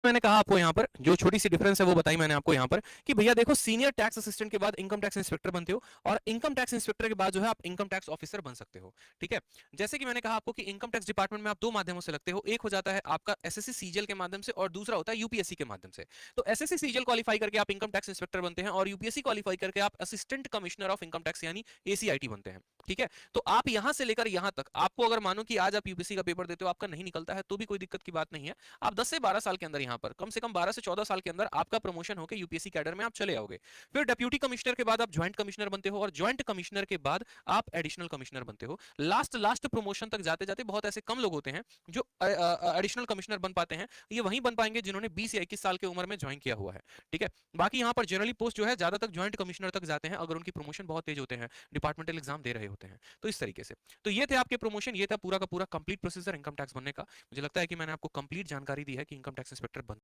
मैंने कहा आपको यहाँ पर जो छोटी सी डिफरेंस है वो बताई मैंने आपको यहाँ पर कि भैया देखो सीनियर टैक्स असिस्टेंट के बाद इनकम टैक्स इंस्पेक्टर बनते हो और इनकम टैक्स इंस्पेक्टर के बाद जो है आप इनकम टैक्स ऑफिसर बन सकते हो। ठीक है, जैसे कि मैंने कहा आपको कि इनकम टैक्स डिपार्टमेंट में आप दो माध्यमों से लगते हो, एक हो जाता है आपका एसएससी सीजीएल के माध्यम से और दूसरा होता है यूपीएससी के माध्यम से। तो एसएससी सीजीएल क्वालिफाई करके आप इनकम टैक्स इंस्पेक्टर बनते हैं और यूपीएससी क्वालिफाई करके आप assistant commissioner of income tax यानी एसीआईटी बनते हैं। ठीक है, तो आप यहां से लेकर यहां तक आपको अगर मानो कि आज आप यूपीएससी का पेपर देते हो आपका नहीं निकलता है तो भी कोई दिक्कत की बात नहीं है। आप 10 से 12 साल के अंदर यहाँ पर कम से कम 12 से 14 साल के अंदर आपका प्रमोशन होकर यूपीएससी कैडर में आप चले आओगे। फिर डिप्यूटी कमिश्नर के बाद आप ज्वाइंट कमिश्नर बनते हो और ज्वाइंट कमिश्नर के बाद आप एडिशनल कमिश्नर बनते हो। लास्ट लास्ट प्रमोशन तक जाते जाते बहुत ऐसे कम लोग होते हैं जो एडिशनल कमिश्नर बन पाते हैं। ये वहीं बन पाएंगे जिन्होंने 20 या 21 साल की उम्र में ज्वाइन किया हुआ है। ठीक है, बाकी यहाँ पर जनरली पोस्ट जो है ज्यादा तक ज्वाइंट कमिश्नर तक जाते हैं अगर उनकी प्रमोशन बहुत तेज होते हैं, डिपार्टमेंटल एग्जाम दे रहे होते हैं। तो इस तरीके से तो ये थे आपके प्रमोशन, ये था पूरा का पूरा कंप्लीट प्रोसीजर इनकम टैक्स बनने का। मुझे लगता है कि मैंने आपको कंप्लीट जानकारी दी है कि इनकम टैक्स इंस्पेक्टर बन